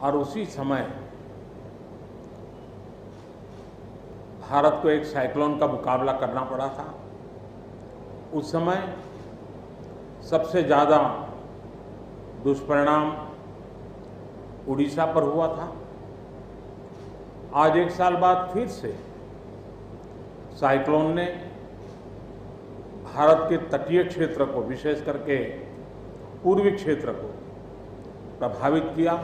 और उसी समय भारत को एक साइक्लोन का मुकाबला करना पड़ा था। उस समय सबसे ज़्यादा दुष्परिणाम उड़ीसा पर हुआ था। आज एक साल बाद फिर से साइक्लोन ने भारत के तटीय क्षेत्र को, विशेष करके पूर्वी क्षेत्र को प्रभावित किया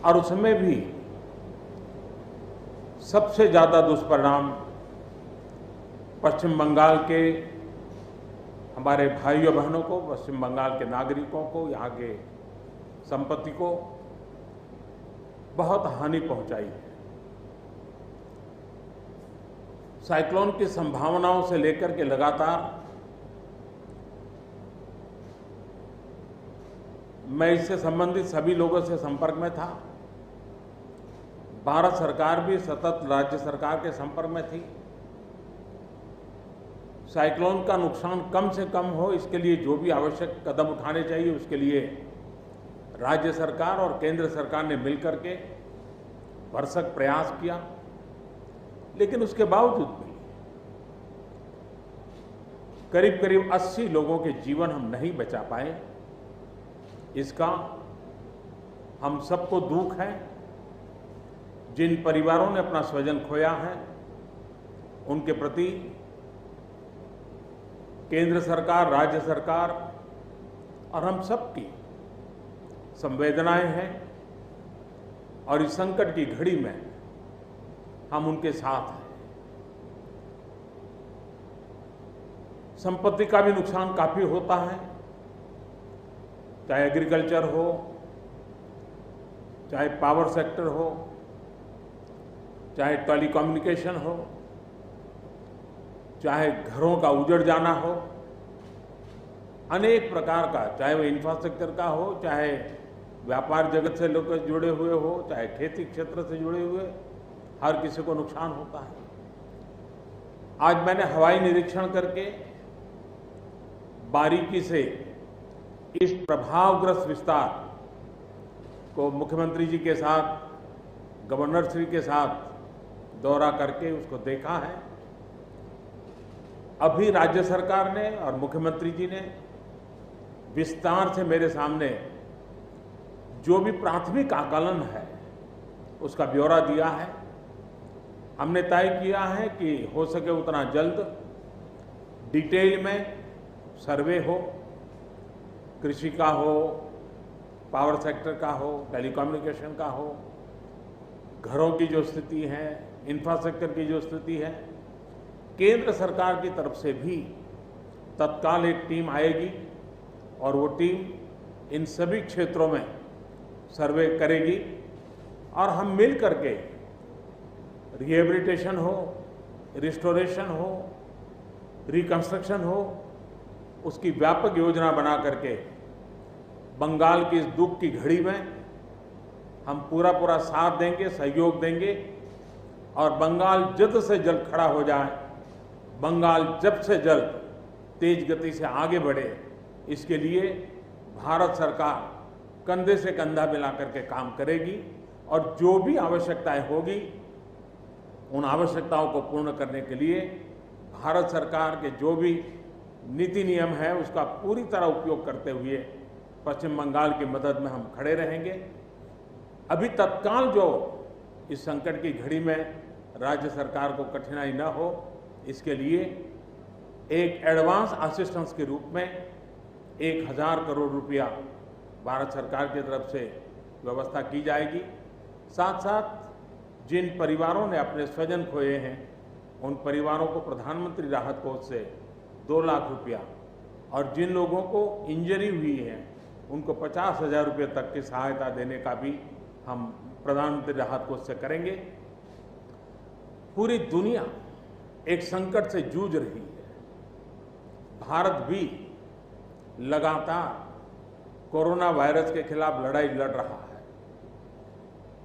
और उसमें भी सबसे ज़्यादा दुष्परिणाम पश्चिम बंगाल के हमारे भाइयों बहनों को, पश्चिम बंगाल के नागरिकों को, यहाँ के संपत्ति को बहुत हानि पहुंचाई है। साइक्लोन की संभावनाओं से लेकर के लगातार मैं इससे संबंधित सभी लोगों से संपर्क में था। भारत सरकार भी सतत राज्य सरकार के संपर्क में थी। साइक्लोन का नुकसान कम से कम हो, इसके लिए जो भी आवश्यक कदम उठाने चाहिए उसके लिए राज्य सरकार और केंद्र सरकार ने मिलकर के भरसक प्रयास किया। लेकिन उसके बावजूद भी करीब करीब 80 लोगों के जीवन हम नहीं बचा पाए। इसका हम सबको दुख है। जिन परिवारों ने अपना स्वजन खोया है उनके प्रति केंद्र सरकार, राज्य सरकार और हम सबकी संवेदनाएं हैं और इस संकट की घड़ी में हम उनके साथ हैं। संपत्ति का भी नुकसान काफी होता है, चाहे एग्रीकल्चर हो, चाहे पावर सेक्टर हो, चाहे टेलीकम्युनिकेशन हो, चाहे घरों का उजड़ जाना हो, अनेक प्रकार का, चाहे वो इंफ्रास्ट्रक्चर का हो, चाहे व्यापार जगत से लोग जुड़े हुए हो, चाहे खेती क्षेत्र से जुड़े हुए, हर किसी को नुकसान होता है। आज मैंने हवाई निरीक्षण करके बारीकी से इस प्रभावग्रस्त विस्तार को मुख्यमंत्री जी के साथ, गवर्नर श्री के साथ दौरा करके उसको देखा है। अभी राज्य सरकार ने और मुख्यमंत्री जी ने विस्तार से मेरे सामने जो भी प्राथमिक आकलन है उसका ब्यौरा दिया है। हमने तय किया है कि हो सके उतना जल्द डिटेल में सर्वे हो, कृषि का हो, पावर सेक्टर का हो, टेलीकम्युनिकेशन का हो, घरों की जो स्थिति है, इंफ्रास्ट्रक्चर की जो स्थिति है। केंद्र सरकार की तरफ से भी तत्काल एक टीम आएगी और वो टीम इन सभी क्षेत्रों में सर्वे करेगी और हम मिल करके रिहेबिलिटेशन हो, रिस्टोरेशन हो, रिकंस्ट्रक्शन हो, उसकी व्यापक योजना बना करके बंगाल की इस दुख की घड़ी में हम पूरा साथ देंगे, सहयोग देंगे और बंगाल जल्द से जल्द खड़ा हो जाए, बंगाल जल्द से जल्द तेज गति से आगे बढ़े, इसके लिए भारत सरकार कंधे से कंधा मिला करके काम करेगी और जो भी आवश्यकताएं होगी उन आवश्यकताओं को पूर्ण करने के लिए भारत सरकार के जो भी नीति नियम है उसका पूरी तरह उपयोग करते हुए पश्चिम बंगाल की मदद में हम खड़े रहेंगे। अभी तत्काल जो इस संकट की घड़ी में राज्य सरकार को कठिनाई न हो, इसके लिए एक एडवांस असिस्टेंस के रूप में 1000 करोड़ रुपया भारत सरकार की तरफ से व्यवस्था की जाएगी। साथ साथ जिन परिवारों ने अपने स्वजन खोए हैं उन परिवारों को प्रधानमंत्री राहत कोष से 2 लाख रुपया और जिन लोगों को इंजरी हुई है उनको 50,000 रुपये तक की सहायता देने का भी हम प्रधानमंत्री राहत कोष से करेंगे। पूरी दुनिया एक संकट से जूझ रही है। भारत भी लगातार कोरोना वायरस के खिलाफ लड़ाई लड़ रहा है।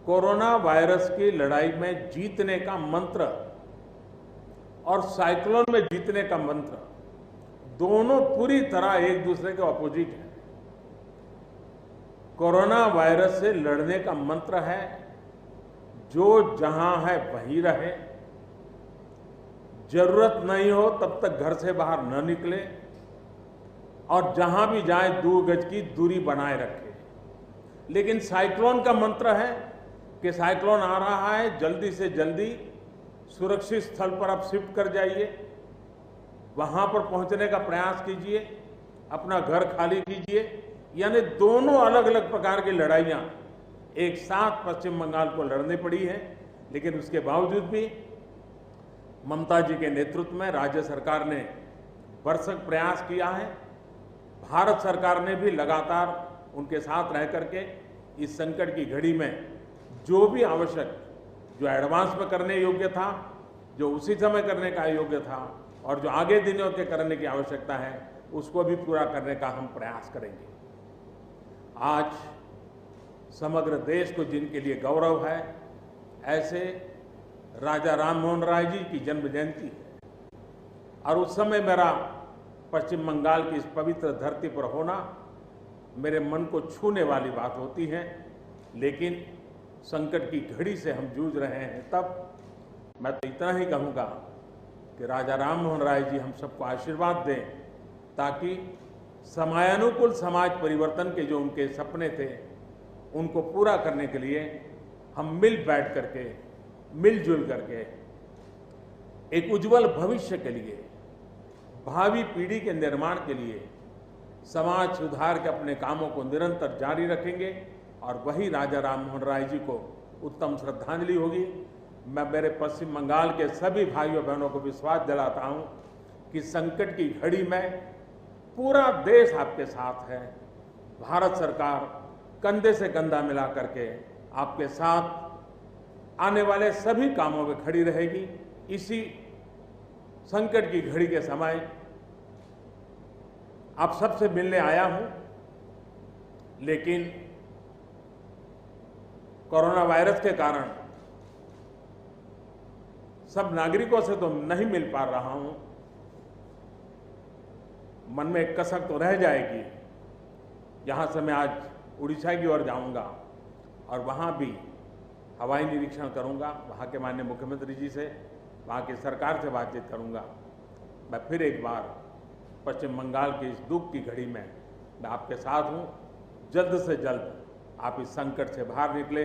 कोरोना वायरस की लड़ाई में जीतने का मंत्र और साइक्लोन में जीतने का मंत्र दोनों पूरी तरह एक दूसरे के ऑपोजिट हैं। कोरोना वायरस से लड़ने का मंत्र है, जो जहां है वहीं रहे, जरूरत नहीं हो तब तक घर से बाहर न निकले और जहां भी जाए 2 गज की दूरी बनाए रखे। लेकिन साइक्लोन का मंत्र है कि साइक्लोन आ रहा है, जल्दी से जल्दी सुरक्षित स्थल पर आप शिफ्ट कर जाइए, वहां पर पहुंचने का प्रयास कीजिए, अपना घर खाली कीजिए। यानी दोनों अलग अलग प्रकार की लड़ाइयां एक साथ पश्चिम बंगाल को लड़नी पड़ी है। लेकिन उसके बावजूद भी ममता जी के नेतृत्व में राज्य सरकार ने भरसक प्रयास किया है। भारत सरकार ने भी लगातार उनके साथ रह करके इस संकट की घड़ी में जो भी आवश्यक, जो एडवांस में करने योग्य था, जो उसी समय करने का योग्य था और जो आगे दिनों के करने की आवश्यकता है, उसको भी पूरा करने का हम प्रयास करेंगे। आज समग्र देश को जिनके लिए गौरव है, ऐसे राजा राम मोहन राय जी की जन्म जयंती है और उस समय मेरा पश्चिम बंगाल की इस पवित्र धरती पर होना मेरे मन को छूने वाली बात होती है। लेकिन संकट की घड़ी से हम जूझ रहे हैं, तब मैं तो इतना ही कहूँगा कि राजा राम मोहन राय जी हम सबको आशीर्वाद दें, ताकि समयानुकूल समाज परिवर्तन के जो उनके सपने थे, उनको पूरा करने के लिए हम मिल बैठ करके, मिलजुल करके एक उज्जवल भविष्य के लिए, भावी पीढ़ी के निर्माण के लिए समाज सुधार के अपने कामों को निरंतर जारी रखेंगे और वही राजा राम मोहन राय जी को उत्तम श्रद्धांजलि होगी। मैं मेरे पश्चिम बंगाल के सभी भाइयों बहनों को विश्वास दिलाता हूं कि संकट की घड़ी में पूरा देश आपके साथ है। भारत सरकार कंधे से कंधा मिला करके आपके साथ आने वाले सभी कामों में खड़ी रहेगी। इसी संकट की घड़ी के समय आप सबसे मिलने आया हूं, लेकिन कोरोना वायरस के कारण सब नागरिकों से तो नहीं मिल पा रहा हूं। मन में एक कसक तो रह जाएगी। यहां से मैं आज उड़ीसा की ओर जाऊंगा और वहां भी हवाई निरीक्षण करूंगा, वहां के माननीय मुख्यमंत्री जी से, वहां की सरकार से बातचीत करूंगा। मैं फिर एक बार पश्चिम बंगाल की इस दुख की घड़ी में मैं आपके साथ हूं। जल्द से जल्द आप इस संकट से बाहर निकले,